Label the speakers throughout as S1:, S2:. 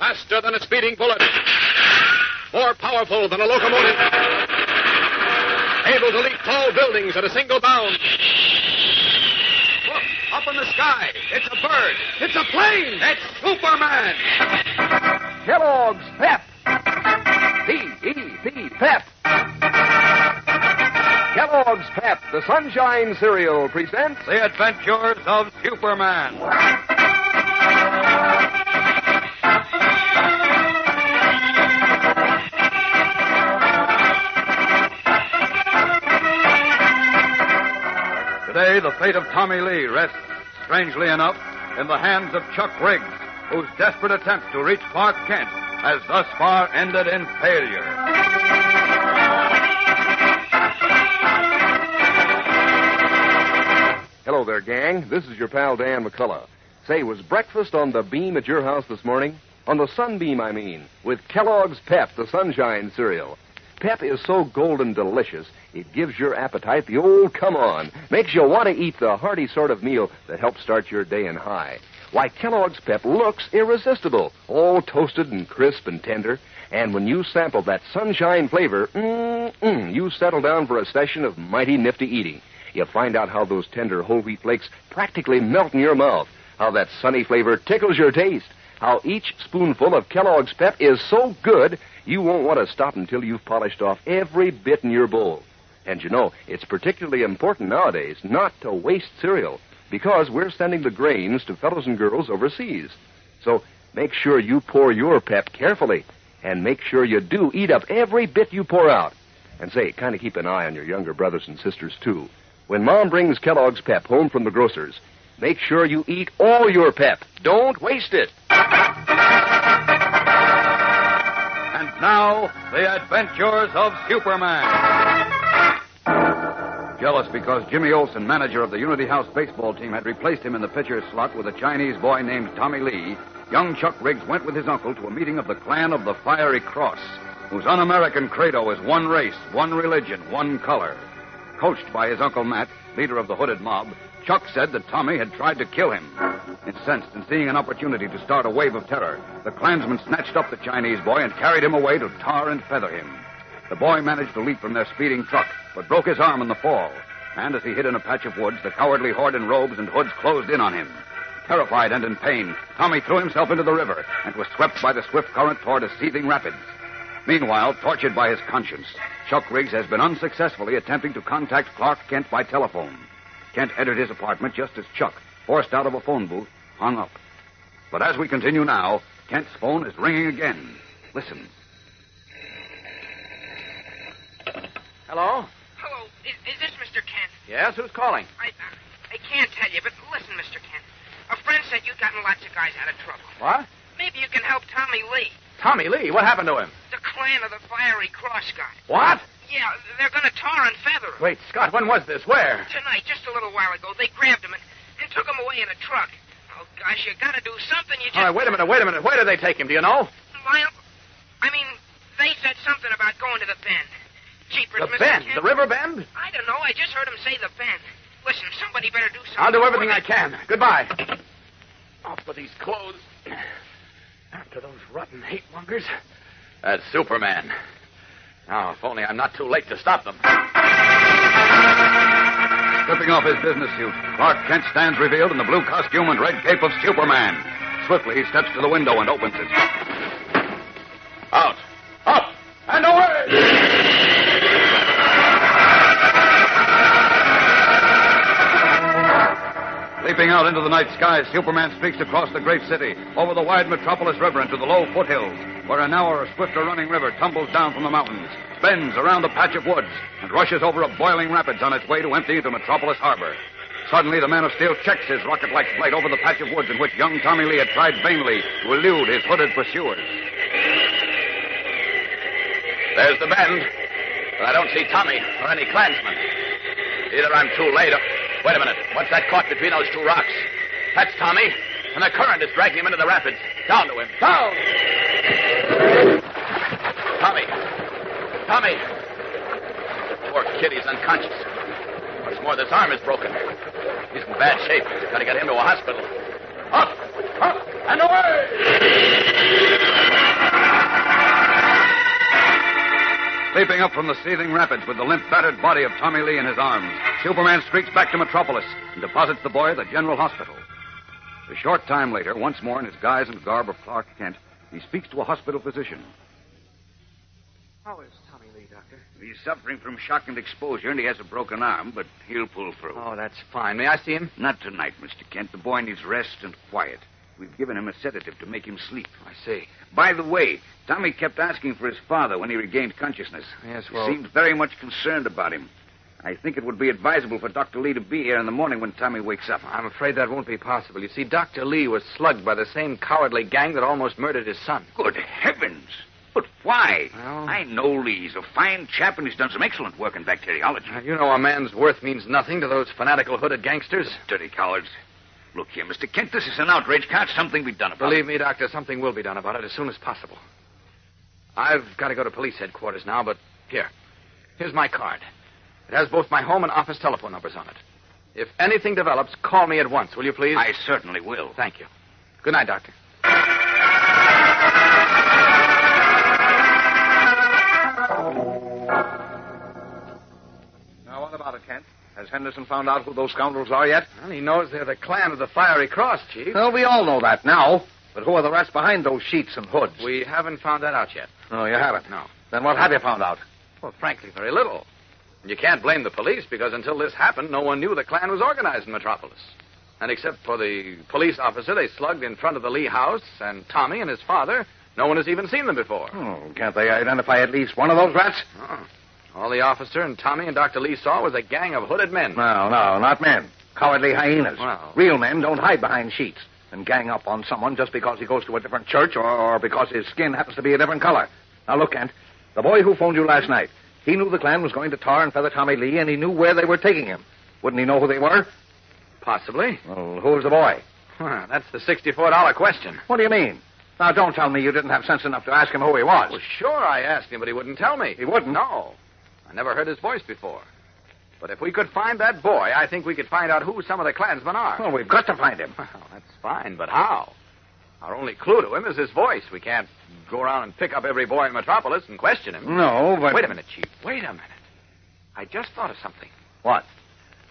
S1: Faster than a speeding bullet. More powerful than a locomotive. Able to leap tall buildings at a single bound. Look, up in the sky. It's a bird. It's a plane. It's Superman.
S2: Kellogg's Pep. P-E-P, Pep. Kellogg's Pep, the Sunshine Cereal, presents
S3: The Adventures of Superman. Today, the fate of Tommy Lee rests, strangely enough, in the hands of Chuck Riggs, whose desperate attempt to reach Clark Kent has thus far ended in failure.
S2: Hello there, gang. This is your pal Dan McCullough. Say, was breakfast on the beam at your house this morning? On the sunbeam, I mean, with Kellogg's Pep, the Sunshine Cereal. Pep is so golden delicious, it gives your appetite the old come on. Makes you want to eat the hearty sort of meal that helps start your day in high. Why, Kellogg's Pep looks irresistible, all toasted and crisp and tender. And when you sample that sunshine flavor, you settle down for a session of mighty nifty eating. You find out how those tender whole wheat flakes practically melt in your mouth, how that sunny flavor tickles your taste, how each spoonful of Kellogg's Pep is so good you won't want to stop until you've polished off every bit in your bowl. And you know, it's particularly important nowadays not to waste cereal, because we're sending the grains to fellows and girls overseas. So make sure you pour your Pep carefully, and make sure you do eat up every bit you pour out. And say, kind of keep an eye on your younger brothers and sisters, too. When Mom brings Kellogg's Pep home from the grocer's, make sure you eat all your Pep. Don't waste it.
S3: And now, the adventures of Superman. Jealous because Jimmy Olsen, manager of the Unity House baseball team, had replaced him in the pitcher's slot with a Chinese boy named Tommy Lee, young Chuck Riggs went with his uncle to a meeting of the Clan of the Fiery Cross, whose un-American credo is one race, one religion, one color. Coached by his Uncle Matt, leader of the hooded mob, Chuck said that Tommy had tried to kill him. Incensed and seeing an opportunity to start a wave of terror, the Klansmen snatched up the Chinese boy and carried him away to tar and feather him. The boy managed to leap from their speeding truck, but broke his arm in the fall. And as he hid in a patch of woods, the cowardly horde in robes and hoods closed in on him. Terrified and in pain, Tommy threw himself into the river and was swept by the swift current toward a seething rapids. Meanwhile, tortured by his conscience, Chuck Riggs has been unsuccessfully attempting to contact Clark Kent by telephone. Kent entered his apartment just as Chuck, forced out of a phone booth, hung up. But as we continue now, Kent's phone is ringing again. Listen.
S4: Hello?
S5: Hello, is this Mr. Kent?
S4: Yes, who's calling?
S5: I can't tell you, but listen, Mr. Kent. A friend said you've gotten lots of guys out of trouble.
S4: What?
S5: Maybe you can help Tommy Lee.
S4: Tommy Lee? What happened to him?
S5: The Clan of the Fiery Cross guy.
S4: What?
S5: Yeah, they're going to tar and feather him.
S4: Wait, Scott, when was this? Where?
S5: Tonight, just a little while ago. They grabbed him and took him away in a truck. Oh, gosh, you got to do something. You just...
S4: All right, wait a minute. Where did they take him? Do you know?
S5: Well, I mean, they said something about going to the Bend. Jeepers,
S4: The
S5: Mr.
S4: Bend?
S5: Kent.
S4: The river Bend?
S5: I don't know. I just heard him say the Bend. Listen, somebody better do something.
S4: I'll do everything I can. Goodbye. Off with these clothes. After those rotten hate-mongers. That's Superman. Now, if only I'm not too late to stop them.
S3: Stripping off his business suit, Clark Kent stands revealed in the blue costume and red cape of Superman. Swiftly, he steps to the window and opens it. Out! Up! And away! Leaping out into the night sky, Superman streaks across the great city, over the wide metropolis river into the low foothills, where a narrower, swifter running river tumbles down from the mountains, bends around a patch of woods, and rushes over a boiling rapids on its way to empty into Metropolis Harbor. Suddenly, the Man of Steel checks his rocket-like flight over the patch of woods in which young Tommy Lee had tried vainly to elude his hooded pursuers.
S4: There's the Bend, but I don't see Tommy or any Klansmen. Either I'm too late or... Wait a minute. What's that caught between those two rocks? That's Tommy, and the current is dragging him into the rapids. Down to him. Down! Tommy. Tommy. Poor kid, he's unconscious. What's more, this arm is broken. He's in bad shape. Got to get him to a hospital. Up! Up! And away!
S3: Leaping up from the seething rapids with the limp, battered body of Tommy Lee in his arms, Superman streaks back to Metropolis and deposits the boy at the General Hospital. A short time later, once more in his guise and garb of Clark Kent, he speaks to a hospital physician.
S1: How is Tommy Lee, Doctor?
S6: He's suffering from shock and exposure, and he has a broken arm, but he'll pull through.
S1: Oh, that's fine. May I see him?
S6: Not tonight, Mr. Kent. The boy needs rest and quiet. We've given him a sedative to make him sleep.
S1: I see.
S6: By the way, Tommy kept asking for his father when he regained consciousness.
S1: Yes, well...
S6: He seemed very much concerned about him. I think it would be advisable for Dr. Lee to be here in the morning when Tommy wakes up.
S1: I'm afraid that won't be possible. You see, Dr. Lee was slugged by the same cowardly gang that almost murdered his son.
S6: Good heavens! But why?
S1: Well...
S6: I know Lee. He's a fine chap, and he's done some excellent work in bacteriology.
S1: You know a man's worth means nothing to those fanatical hooded gangsters.
S6: Dirty cowards. Look here, Mr. Kent, this is an outrage. Can't something be done about it?
S1: Believe me, Doctor, something will be done about it as soon as possible. I've got to go to police headquarters now, but here's my card. It has both my home and office telephone numbers on it. If anything develops, call me at once, will you please?
S6: I certainly will.
S1: Thank you. Good night, Doctor.
S2: Now, what about it, Kent? Has Henderson found out who those scoundrels are yet?
S1: Well, he knows they're the clan of the Fiery Cross, Chief.
S2: Well, we all know that now. But who are the rats behind those sheets and hoods?
S1: We haven't found that out yet.
S2: Oh, you haven't?
S1: No.
S2: Then what have you found out?
S1: Well, frankly, very little. You can't blame the police, because until this happened, no one knew the clan was organized in Metropolis. And except for the police officer they slugged in front of the Lee house and Tommy and his father, no one has even seen them before.
S2: Oh, can't they identify at least one of those rats?
S1: Oh. All the officer and Tommy and Dr. Lee saw was a gang of hooded men.
S2: No, not men. Cowardly hyenas.
S1: Well...
S2: Real men don't hide behind sheets and gang up on someone just because he goes to a different church or because his skin happens to be a different color. Now, look, Kent, the boy who phoned you last night, he knew the clan was going to tar and feather Tommy Lee, and he knew where they were taking him. Wouldn't he know who they were?
S1: Possibly.
S2: Well, who was the boy?
S1: That's the $64 question.
S2: What do you mean? Now, don't tell me you didn't have sense enough to ask him who he was.
S1: Well, sure, I asked him, but he wouldn't tell me.
S2: He wouldn't?
S1: No. I never heard his voice before. But if we could find that boy, I think we could find out who some of the clansmen are.
S2: Well, we've got to find him.
S1: Well, that's fine, but how? Our only clue to him is his voice. We can't go around and pick up every boy in Metropolis and question him.
S2: No, but...
S1: Wait a minute, Chief. Wait a minute. I just thought of something.
S2: What?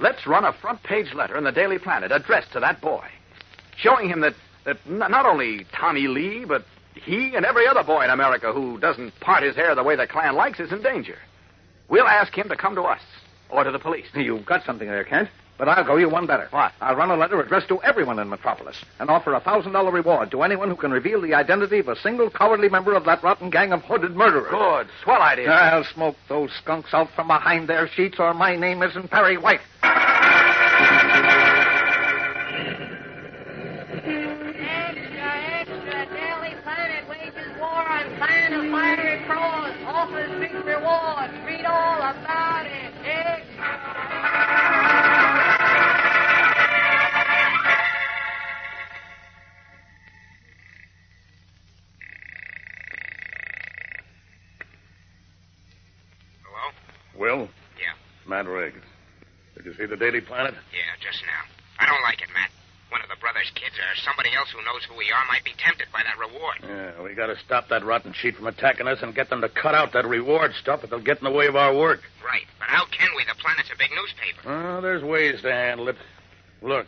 S1: Let's run a front-page letter in the Daily Planet addressed to that boy, showing him that not only Tommy Lee, but he and every other boy in America who doesn't part his hair the way the clan likes is in danger. We'll ask him to come to us, or to the police.
S2: You've got something there, Kent. But I'll go you one better.
S1: What?
S2: I'll run a letter addressed to everyone in Metropolis and offer a $1,000 reward to anyone who can reveal the identity of a single cowardly member of that rotten gang of hooded murderers.
S1: Good. Swell idea.
S2: I'll smoke those skunks out from behind their sheets, or my name isn't Perry White.
S7: Extra. Daily Planet wages war on clan of Fiery Cross. Offers big rewards. Read all about it. Extra.
S8: Will?
S5: Yeah.
S8: Matt Riggs. Did you see the Daily Planet?
S5: Yeah, just now. I don't like it, Matt. One of the brothers' kids or somebody else who knows who we are might be tempted by that reward.
S8: Yeah, we got to stop that rotten sheet from attacking us and get them to cut out that reward stuff, or they'll get in the way of our work.
S5: Right, but how can we? The Planet's a big newspaper.
S8: Oh, there's ways to handle it. Look,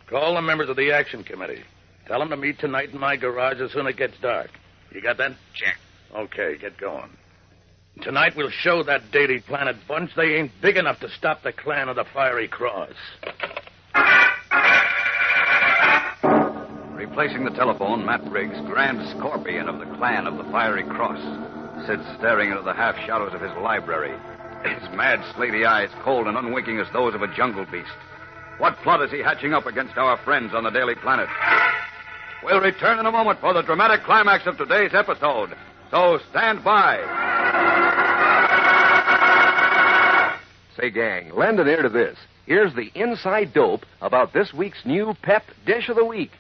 S8: call the members of the Action Committee. Tell them to meet tonight in my garage as soon as it gets dark. You got that?
S5: Check.
S8: Okay, get going. Tonight we'll show that Daily Planet bunch they ain't big enough to stop the clan of the Fiery Cross.
S3: Replacing the telephone, Matt Riggs, Grand Scorpion of the clan of the Fiery Cross, sits staring into the half-shadows of his library, his mad, slaty eyes cold and unwinking as those of a jungle beast. What plot is he hatching up against our friends on the Daily Planet? We'll return in a moment for the dramatic climax of today's episode. So stand by.
S2: Say, gang, lend an ear to this. Here's the inside dope about this week's new Pep Dish of the Week.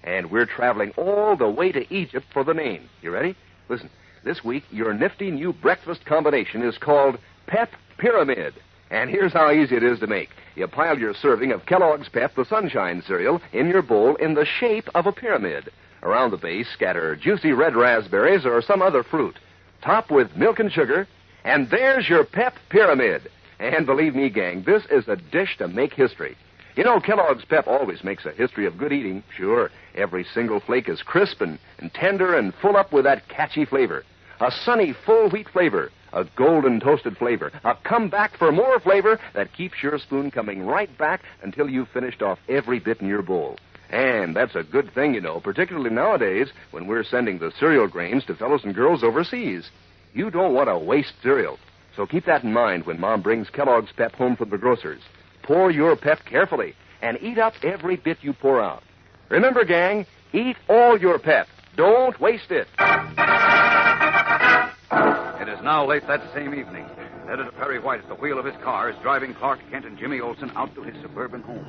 S2: And we're traveling all the way to Egypt for the name. You ready? Listen, this week, your nifty new breakfast combination is called Pep Pyramid. And here's how easy it is to make. You pile your serving of Kellogg's Pep, the Sunshine cereal, in your bowl in the shape of a pyramid. Around the base, scatter juicy red raspberries or some other fruit. Top with milk and sugar, And there's your Pep Pyramid. And believe me, gang, this is a dish to make history. You know, Kellogg's Pep always makes a history of good eating. Sure, every single flake is crisp and tender and full up with that catchy flavor. A sunny, full wheat flavor. A golden toasted flavor. A comeback for more flavor that keeps your spoon coming right back until you've finished off every bit in your bowl. And that's a good thing, you know, particularly nowadays when we're sending the cereal grains to fellows and girls overseas. You don't want to waste cereal. So keep that in mind when Mom brings Kellogg's Pep home from the grocer's. Pour your Pep carefully and eat up every bit you pour out. Remember, gang, eat all your Pep. Don't waste it.
S3: It is now late that same evening. Editor Perry White at the wheel of his car is driving Clark Kent and Jimmy Olsen out to his suburban home.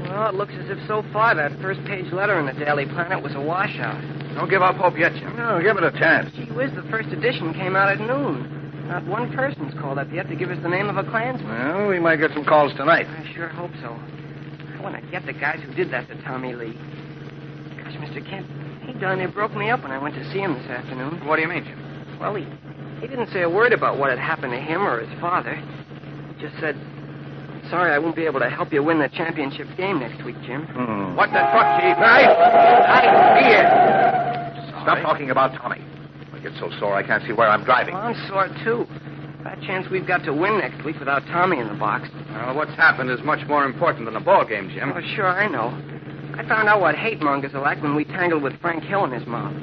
S9: Well, it looks as if so far that first-page letter in the Daily Planet was a washout.
S1: Don't give up hope yet, Jim.
S6: No, give it a chance.
S9: Gee whiz, the first edition came out at noon. Not one person's called up yet to give us the name of a Klansman.
S6: Well, we might get some calls tonight.
S9: I sure hope so. I want to get the guys who did that to Tommy Lee. Gosh, Mr. Kent, he darn near broke me up when I went to see him this afternoon.
S1: What do you mean, Jim?
S9: Well, he didn't say a word about what had happened to him or his father. He just said, sorry I won't be able to help you win the championship game next week, Jim.
S1: What the truck, Chief?
S6: Here. Stop talking about Tommy. I get so sore I can't see where I'm driving.
S9: Well, I'm sore, too. That chance we've got to win next week without Tommy in the box.
S1: Well, what's happened is much more important than the ball game, Jim.
S9: Oh, sure, I know. I found out what hate mongers are like when we tangled with Frank Hill and his mob.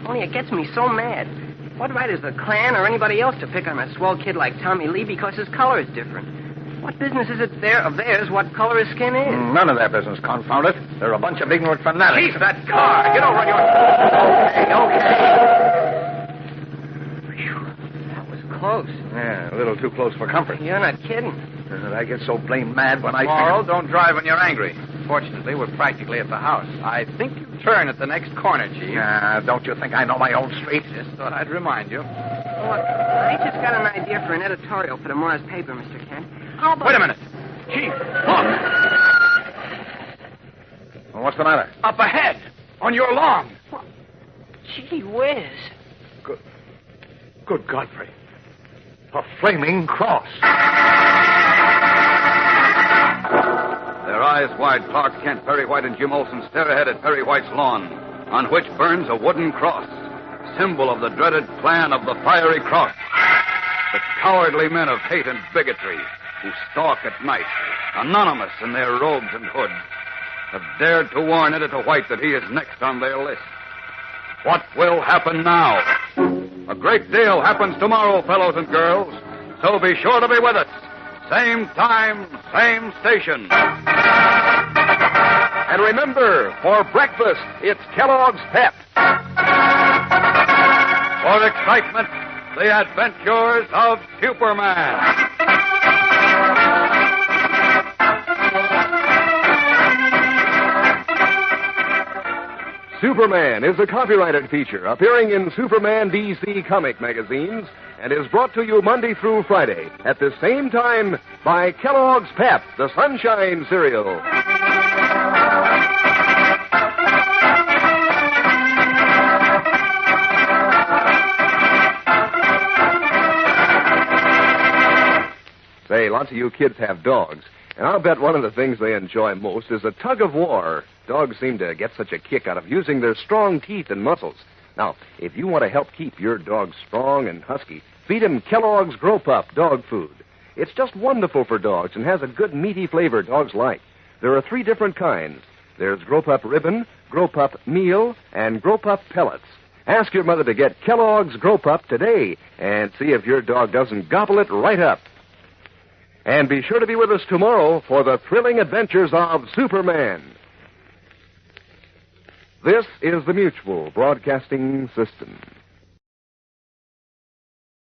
S9: Only it gets me so mad. What right is the Klan or anybody else to pick on a swell kid like Tommy Lee because his color is different? What business is it of theirs what color his skin is?
S6: None of their business, confound it. They're a bunch of ignorant fanatics.
S1: Chief, that car! Get over on your...
S9: Okay. Phew, that was close.
S6: Yeah, a little too close for comfort.
S9: You're not kidding.
S6: I get so blamed mad when I...
S1: Laurel, don't drive when you're angry. Fortunately, we're practically at the house. I think you turn at the next corner, Chief.
S6: Don't you think I know my own street?
S1: Just thought I'd remind you.
S9: Look, I just got an idea for an editorial for tomorrow's paper, Mr. Kent. How about...
S1: Wait a minute. Chief, look!
S6: Well, what's the matter?
S1: Up ahead, on your lawn.
S9: What? Gee whiz.
S6: Good Godfrey. A flaming cross.
S3: Their eyes wide, Clark Kent, Perry White, and Jim Olsen stare ahead at Perry White's lawn, on which burns a wooden cross, symbol of the dreaded clan of the Fiery Cross. The cowardly men of hate and bigotry who stalk at night, anonymous in their robes and hoods, have dared to warn Editor White that he is next on their list. What will happen now? A great deal happens tomorrow, fellows and girls, so be sure to be with us. Same time, same station.
S2: And remember, for breakfast, it's Kellogg's Pep.
S3: For excitement, the adventures of Superman.
S2: Superman is a copyrighted feature appearing in Superman DC comic magazines and is brought to you Monday through Friday at the same time by Kellogg's Pep, the Sunshine Cereal. Say, lots of you kids have dogs, and I'll bet one of the things they enjoy most is a tug of war. Dogs seem to get such a kick out of using their strong teeth and muscles. Now, if you want to help keep your dog strong and husky, feed him Kellogg's Grow Pup dog food. It's just wonderful for dogs and has a good meaty flavor dogs like. There are 3 different kinds. There's Grow Pup Ribbon, Grow Pup Meal, and Grow Pup Pellets. Ask your mother to get Kellogg's Grow Pup today and see if your dog doesn't gobble it right up. And be sure to be with us tomorrow for the thrilling adventures of Superman. This is the Mutual Broadcasting System.